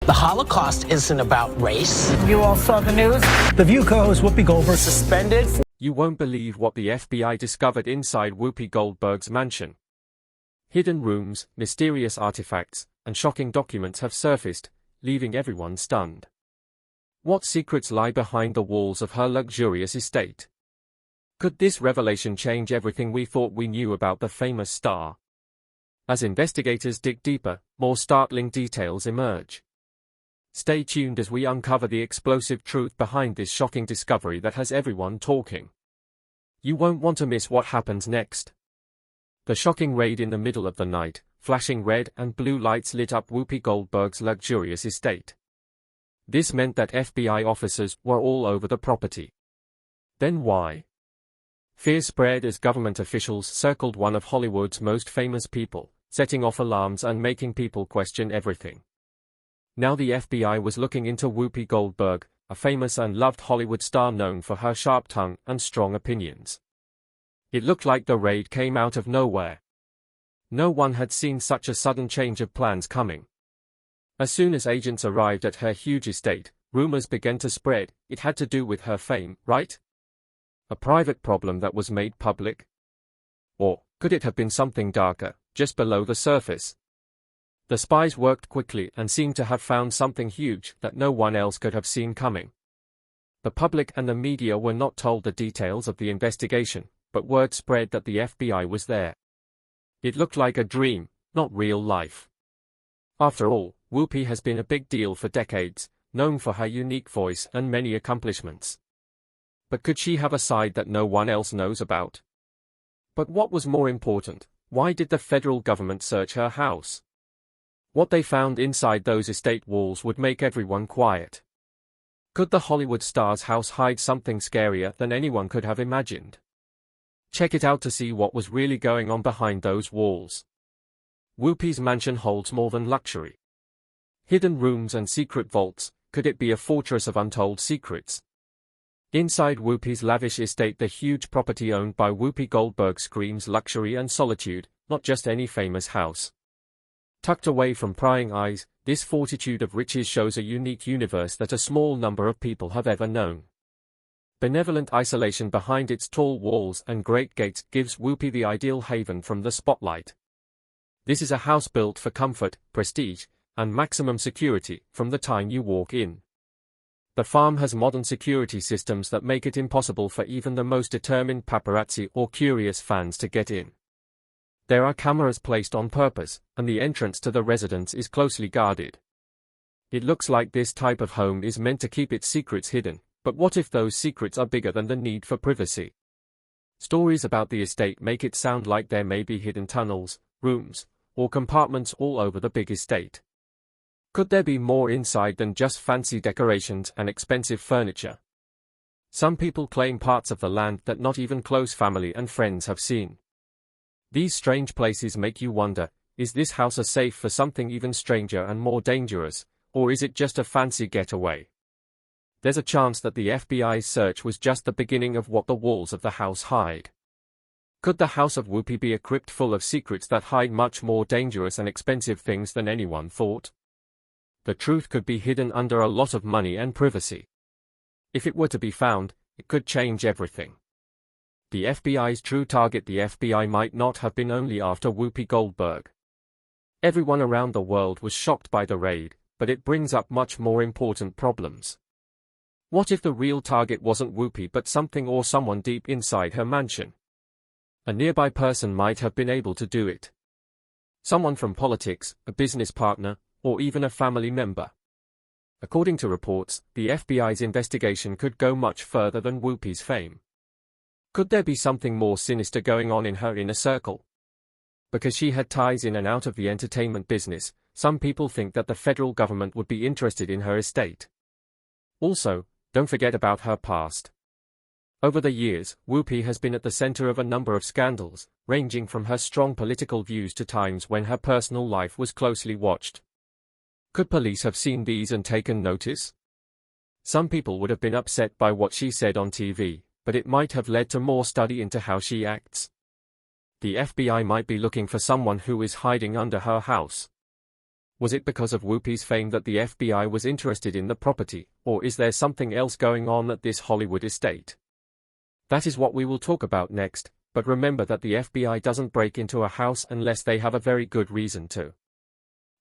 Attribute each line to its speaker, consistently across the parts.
Speaker 1: The Holocaust isn't about race.
Speaker 2: You all saw the news?
Speaker 3: The View co-host Whoopi Goldberg
Speaker 1: Suspended.
Speaker 4: You won't believe what the FBI discovered inside Whoopi Goldberg's mansion. Hidden rooms, mysterious artifacts, and shocking documents have surfaced, leaving everyone stunned. What secrets lie behind the walls of her luxurious estate? Could this revelation change everything we thought we knew about the famous star? As investigators dig deeper, more startling details emerge. Stay tuned as we uncover the explosive truth behind this shocking discovery that has everyone talking. You won't want to miss what happens next. The shocking raid in the middle of the night, flashing red and blue lights lit up Whoopi Goldberg's luxurious estate. This meant that FBI officers were all over the property. Then why? Fear spread as government officials circled one of Hollywood's most famous people, setting off alarms and making people question everything. Now the FBI was looking into Whoopi Goldberg, a famous and loved Hollywood star known for her sharp tongue and strong opinions. It looked like the raid came out of nowhere. No one had seen such a sudden change of plans coming. As soon as agents arrived at her huge estate, rumors began to spread. It had to do with her fame, right? A private problem that was made public? Or could it have been something darker, just below the surface? The spies worked quickly and seemed to have found something huge that no one else could have seen coming. The public and the media were not told the details of the investigation, but word spread that the FBI was there. It looked like a dream, not real life. After all, Whoopi has been a big deal for decades, known for her unique voice and many accomplishments. But could she have a side that no one else knows about? But what was more important, why did the federal government search her house? What they found inside those estate walls would make everyone quiet. Could the Hollywood star's house hide something scarier than anyone could have imagined? Check it out to see what was really going on behind those walls. Whoopi's mansion holds more than luxury. Hidden rooms and secret vaults, could it be a fortress of untold secrets? Inside Whoopi's lavish estate, the huge property owned by Whoopi Goldberg screams luxury and solitude, not just any famous house. Tucked away from prying eyes, this fortitude of riches shows a unique universe that a small number of people have ever known. Benevolent isolation behind its tall walls and great gates gives Whoopi the ideal haven from the spotlight. This is a house built for comfort, prestige, and maximum security from the time you walk in. The farm has modern security systems that make it impossible for even the most determined paparazzi or curious fans to get in. There are cameras placed on purpose, and the entrance to the residence is closely guarded. It looks like this type of home is meant to keep its secrets hidden, but what if those secrets are bigger than the need for privacy? Stories about the estate make it sound like there may be hidden tunnels, rooms, or compartments all over the big estate. Could there be more inside than just fancy decorations and expensive furniture? Some people claim parts of the land that not even close family and friends have seen. These strange places make you wonder, is this house a safe for something even stranger and more dangerous, or is it just a fancy getaway? There's a chance that the FBI's search was just the beginning of what the walls of the house hide. Could the house of Whoopi be a crypt full of secrets that hide much more dangerous and expensive things than anyone thought? The truth could be hidden under a lot of money and privacy. If it were to be found, it could change everything. The FBI's true target. The FBI might not have been only after Whoopi Goldberg. Everyone around the world was shocked by the raid, but it brings up much more important problems. What if the real target wasn't Whoopi but something or someone deep inside her mansion? A nearby person might have been able to do it. Someone from politics, a business partner, or even a family member. According to reports, the FBI's investigation could go much further than Whoopi's fame. Could there be something more sinister going on in her inner circle? Because she had ties in and out of the entertainment business, some people think that the federal government would be interested in her estate. Also, don't forget about her past. Over the years, Whoopi has been at the center of a number of scandals, ranging from her strong political views to times when her personal life was closely watched. Could police have seen these and taken notice? Some people would have been upset by what she said on TV, but it might have led to more study into how she acts. The FBI might be looking for someone who is hiding under her house. Was it because of Whoopi's fame that the FBI was interested in the property, or is there something else going on at this Hollywood estate? That is what we will talk about next, but remember that the FBI doesn't break into a house unless they have a very good reason to.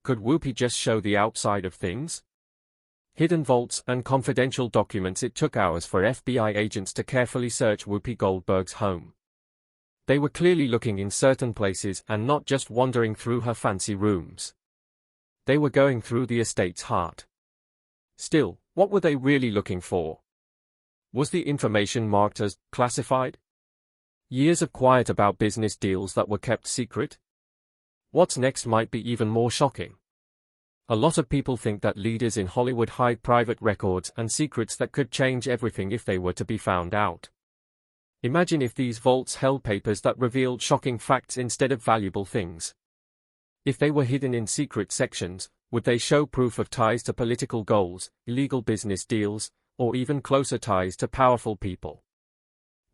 Speaker 4: Could Whoopi just show the outside of things? Hidden vaults and confidential documents. It took hours for FBI agents to carefully search Whoopi Goldberg's home. They were clearly looking in certain places and not just wandering through her fancy rooms. They were going through the estate's heart. Still, what were they really looking for? Was the information marked as classified? Years of quiet about business deals that were kept secret? What's next might be even more shocking. A lot of people think that leaders in Hollywood hide private records and secrets that could change everything if they were to be found out. Imagine if these vaults held papers that revealed shocking facts instead of valuable things. If they were hidden in secret sections, would they show proof of ties to political goals, illegal business deals, or even closer ties to powerful people?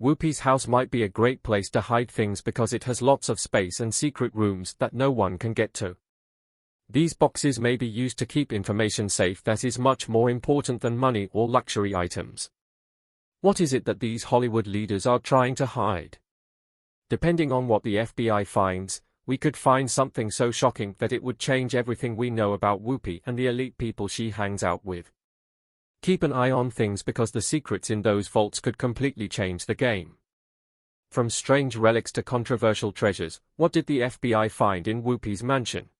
Speaker 4: Whoopi's house might be a great place to hide things because it has lots of space and secret rooms that no one can get to. These boxes may be used to keep information safe that is much more important than money or luxury items. What is it that these Hollywood leaders are trying to hide? Depending on what the FBI finds, we could find something so shocking that it would change everything we know about Whoopi and the elite people she hangs out with. Keep an eye on things because the secrets in those vaults could completely change the game. From strange relics to controversial treasures, what did the FBI find in Whoopi's mansion?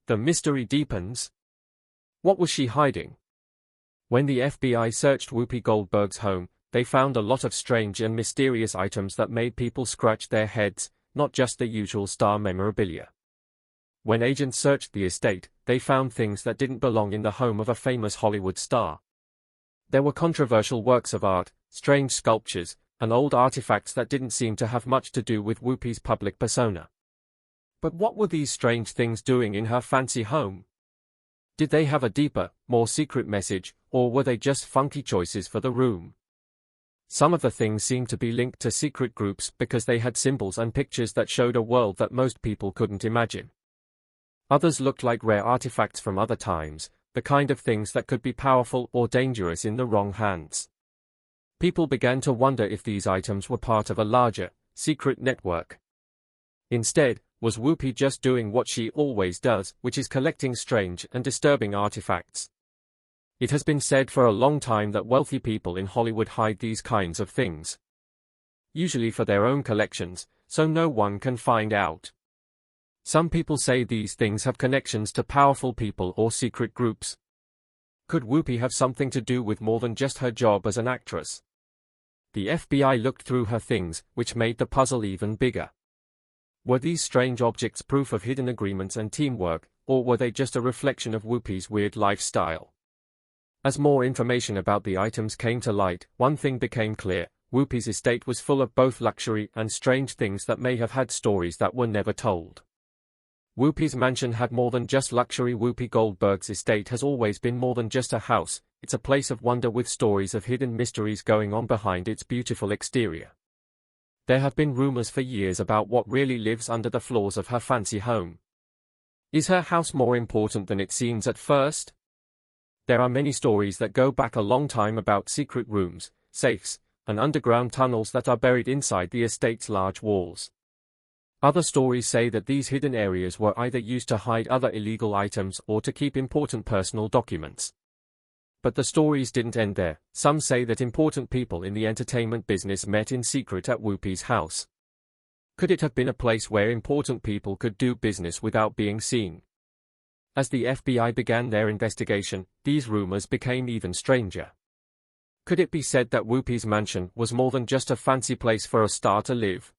Speaker 4: The mystery deepens. What was she hiding? When the FBI searched Whoopi Goldberg's home, they found a lot of strange and mysterious items that made people scratch their heads, not just the usual star memorabilia. When agents searched the estate, they found things that didn't belong in the home of a famous Hollywood star. There were controversial works of art, strange sculptures, and old artifacts that didn't seem to have much to do with Whoopi's public persona. But what were these strange things doing in her fancy home? Did they have a deeper, more secret message, or were they just funky choices for the room? Some of the things seemed to be linked to secret groups because they had symbols and pictures that showed a world that most people couldn't imagine. Others looked like rare artifacts from other times, the kind of things that could be powerful or dangerous in the wrong hands. People began to wonder if these items were part of a larger, secret network. Instead, was Whoopi just doing what she always does, which is collecting strange and disturbing artifacts? It has been said for a long time that wealthy people in Hollywood hide these kinds of things. Usually for their own collections, so no one can find out. Some people say these things have connections to powerful people or secret groups. Could Whoopi have something to do with more than just her job as an actress? The FBI looked through her things, which made the puzzle even bigger. Were these strange objects proof of hidden agreements and teamwork, or were they just a reflection of Whoopi's weird lifestyle? As more information about the items came to light, one thing became clear: Whoopi's estate was full of both luxury and strange things that may have had stories that were never told. Whoopi's mansion had more than just luxury. Whoopi Goldberg's estate has always been more than just a house, it's a place of wonder with stories of hidden mysteries going on behind its beautiful exterior. There have been rumors for years about what really lives under the floors of her fancy home. Is her house more important than it seems at first? There are many stories that go back a long time about secret rooms, safes, and underground tunnels that are buried inside the estate's large walls. Other stories say that these hidden areas were either used to hide other illegal items or to keep important personal documents. But the stories didn't end there. Some say that important people in the entertainment business met in secret at Whoopi's house. Could it have been a place where important people could do business without being seen? As the FBI began their investigation, these rumors became even stranger. Could it be said that Whoopi's mansion was more than just a fancy place for a star to live?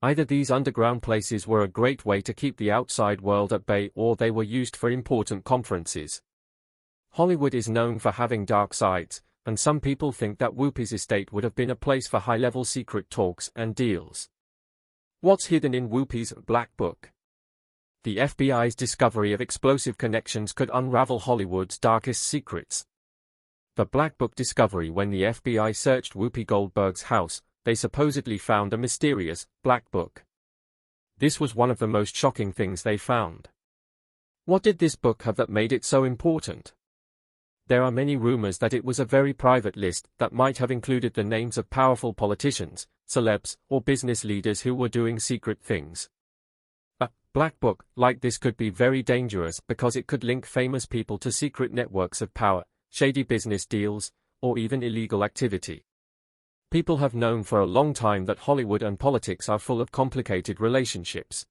Speaker 4: Either these underground places were a great way to keep the outside world at bay, or they were used for important conferences. Hollywood is known for having dark sides, and some people think that Whoopi's estate would have been a place for high-level secret talks and deals. What's hidden in Whoopi's Black Book? The FBI's discovery of explosive connections could unravel Hollywood's darkest secrets. The Black Book discovery: when the FBI searched Whoopi Goldberg's house, they supposedly found a mysterious Black Book. This was one of the most shocking things they found. What did this book have that made it so important? There are many rumors that it was a very private list that might have included the names of powerful politicians, celebs, or business leaders who were doing secret things. A black book like this could be very dangerous because it could link famous people to secret networks of power, shady business deals, or even illegal activity. People have known for a long time that Hollywood and politics are full of complicated relationships.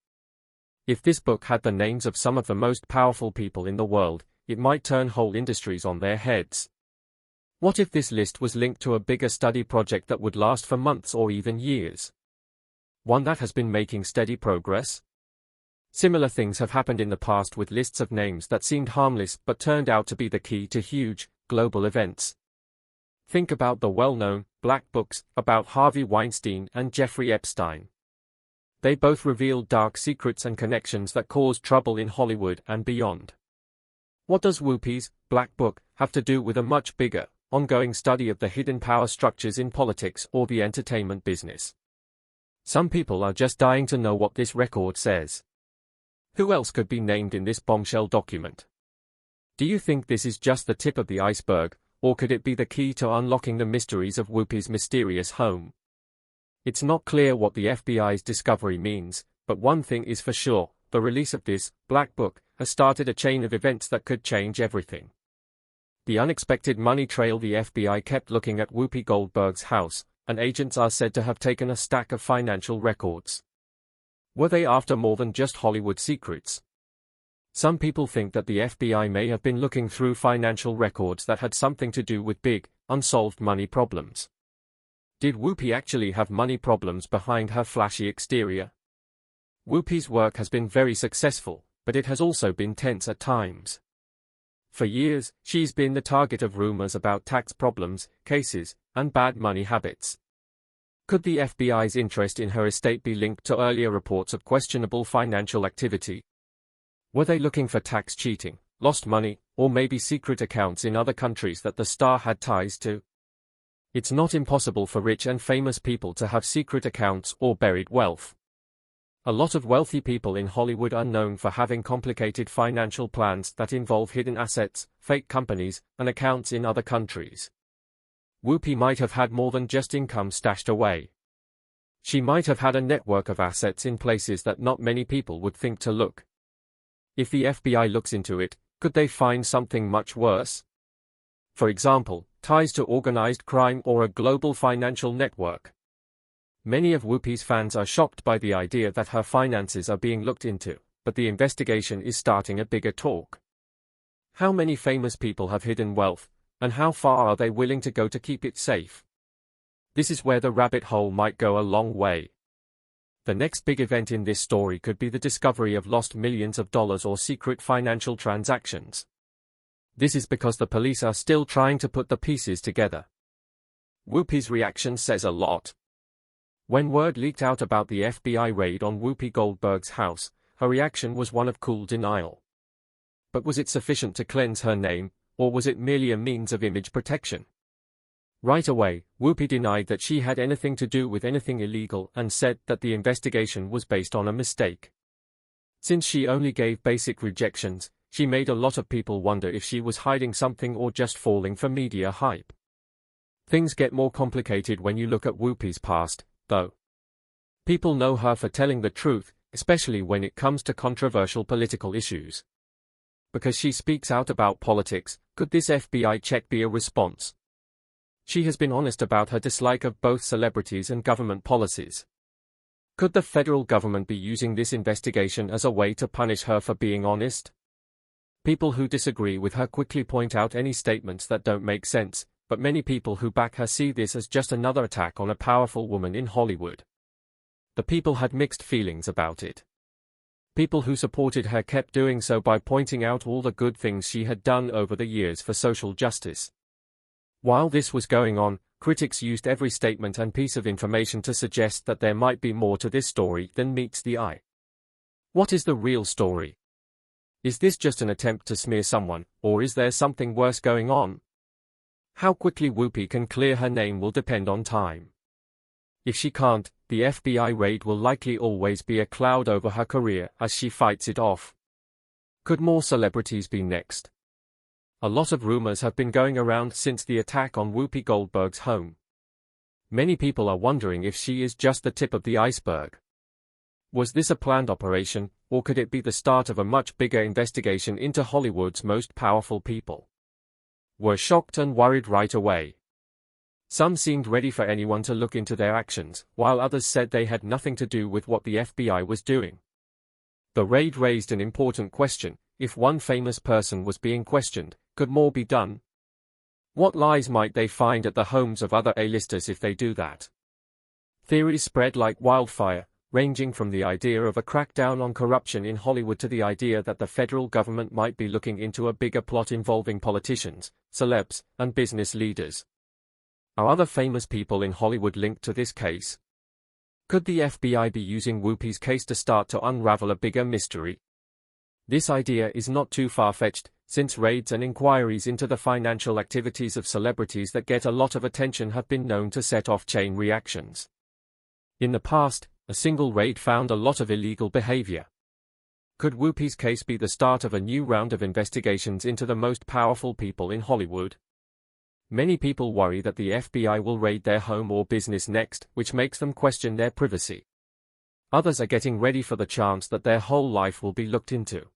Speaker 4: If this book had the names of some of the most powerful people in the world, it might turn whole industries on their heads. What if this list was linked to a bigger study project that would last for months or even years? One that has been making steady progress? Similar things have happened in the past with lists of names that seemed harmless but turned out to be the key to huge, global events. Think about the well-known black books about Harvey Weinstein and Jeffrey Epstein. They both revealed dark secrets and connections that caused trouble in Hollywood and beyond. What does Whoopi's black book have to do with a much bigger, ongoing study of the hidden power structures in politics or the entertainment business? Some people are just dying to know what this record says. Who else could be named in this bombshell document? Do you think this is just the tip of the iceberg, or could it be the key to unlocking the mysteries of Whoopi's mysterious home? It's not clear what the FBI's discovery means, but one thing is for sure, the release of this black book has started a chain of events that could change everything. The unexpected money trail: the FBI kept looking at Whoopi Goldberg's house, and agents are said to have taken a stack of financial records. Were they after more than just Hollywood secrets? Some people think that the FBI may have been looking through financial records that had something to do with big, unsolved money problems. Did Whoopi actually have money problems behind her flashy exterior? Whoopi's work has been very successful, but it has also been tense at times. For years, she's been the target of rumors about tax problems, cases, and bad money habits. Could the FBI's interest in her estate be linked to earlier reports of questionable financial activity? Were they looking for tax cheating, lost money, or maybe secret accounts in other countries that the star had ties to? It's not impossible for rich and famous people to have secret accounts or buried wealth. A lot of wealthy people in Hollywood are known for having complicated financial plans that involve hidden assets, fake companies, and accounts in other countries. Whoopi might have had more than just income stashed away. She might have had a network of assets in places that not many people would think to look. If the FBI looks into it, could they find something much worse? For example, ties to organized crime or a global financial network. Many of Whoopi's fans are shocked by the idea that her finances are being looked into, but the investigation is starting a bigger talk. How many famous people have hidden wealth, and how far are they willing to go to keep it safe? This is where the rabbit hole might go a long way. The next big event in this story could be the discovery of lost millions of dollars or secret financial transactions. This is because the police are still trying to put the pieces together. Whoopi's reaction says a lot. When word leaked out about the FBI raid on Whoopi Goldberg's house, her reaction was one of cool denial. But was it sufficient to cleanse her name, or was it merely a means of image protection? Right away, Whoopi denied that she had anything to do with anything illegal and said that the investigation was based on a mistake. Since she only gave basic rejections, she made a lot of people wonder if she was hiding something or just falling for media hype. Things get more complicated when you look at Whoopi's past, though. People know her for telling the truth, especially when it comes to controversial political issues. Because she speaks out about politics, could this FBI check be a response? She has been honest about her dislike of both celebrities and government policies. Could the federal government be using this investigation as a way to punish her for being honest? People who disagree with her quickly point out any statements that don't make sense, but many people who back her see this as just another attack on a powerful woman in Hollywood. The people had mixed feelings about it. People who supported her kept doing so by pointing out all the good things she had done over the years for social justice. While this was going on, critics used every statement and piece of information to suggest that there might be more to this story than meets the eye. What is the real story? Is this just an attempt to smear someone, or is there something worse going on? How quickly Whoopi can clear her name will depend on time. If she can't, the FBI raid will likely always be a cloud over her career as she fights it off. Could more celebrities be next? A lot of rumors have been going around since the attack on Whoopi Goldberg's home. Many people are wondering if she is just the tip of the iceberg. Was this a planned operation, or could it be the start of a much bigger investigation into Hollywood's most powerful people? We're shocked and worried right away. Some seemed ready for anyone to look into their actions, while others said they had nothing to do with what the FBI was doing. The raid raised an important question: if one famous person was being questioned, could more be done? What lies might they find at the homes of other A-listers if they do that? Theories spread like wildfire, ranging from the idea of a crackdown on corruption in Hollywood to the idea that the federal government might be looking into a bigger plot involving politicians, celebs, and business leaders. Are other famous people in Hollywood linked to this case? Could the FBI be using Whoopi's case to start to unravel a bigger mystery? This idea is not too far-fetched, since raids and inquiries into the financial activities of celebrities that get a lot of attention have been known to set off chain reactions. In the past, a single raid found a lot of illegal behavior. Could Whoopi's case be the start of a new round of investigations into the most powerful people in Hollywood? Many people worry that the FBI will raid their home or business next, which makes them question their privacy. Others are getting ready for the chance that their whole life will be looked into.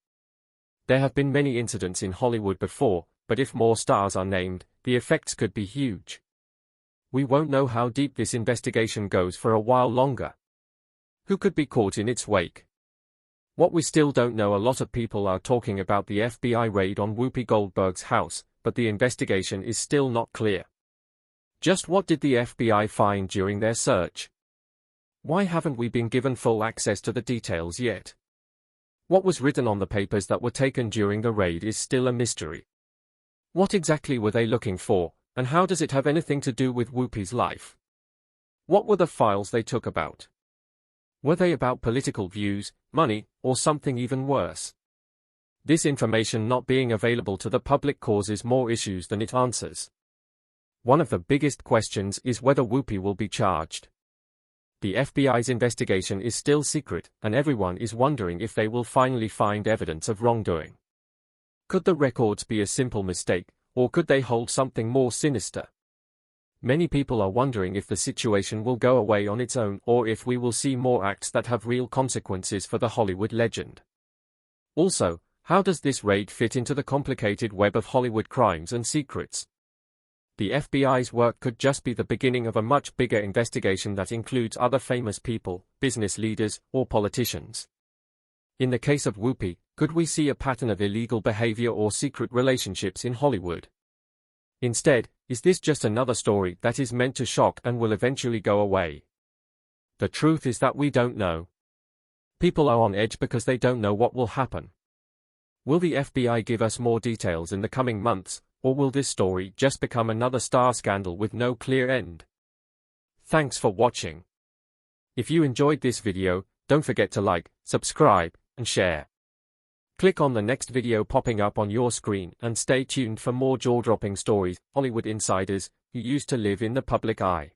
Speaker 4: There have been many incidents in Hollywood before, but if more stars are named, the effects could be huge. We won't know how deep this investigation goes for a while longer. Who could be caught in its wake? What we still don't know: a lot of people are talking about the FBI raid on Whoopi Goldberg's house, but the investigation is still not clear. Just what did the FBI find during their search? Why haven't we been given full access to the details yet? What was written on the papers that were taken during the raid is still a mystery. What exactly were they looking for, and how does it have anything to do with Whoopi's life? What were the files they took about? Were they about political views, money, or something even worse? This information not being available to the public causes more issues than it answers. One of the biggest questions is whether Whoopi will be charged. The FBI's investigation is still secret, and everyone is wondering if they will finally find evidence of wrongdoing. Could the records be a simple mistake, or could they hold something more sinister? Many people are wondering if the situation will go away on its own, or if we will see more acts that have real consequences for the Hollywood legend. Also, how does this raid fit into the complicated web of Hollywood crimes and secrets? The FBI's work could just be the beginning of a much bigger investigation that includes other famous people, business leaders, or politicians. In the case of Whoopi, could we see a pattern of illegal behavior or secret relationships in Hollywood? Instead, is this just another story that is meant to shock and will eventually go away? The truth is that we don't know. People are on edge because they don't know what will happen. Will the FBI give us more details in the coming months, or will this story just become another star scandal with no clear end? Thanks for watching. If you enjoyed this video, don't forget to like, subscribe, and share. Click on the next video popping up on your screen and stay tuned for more jaw-dropping stories, Hollywood insiders who used to live in the public eye.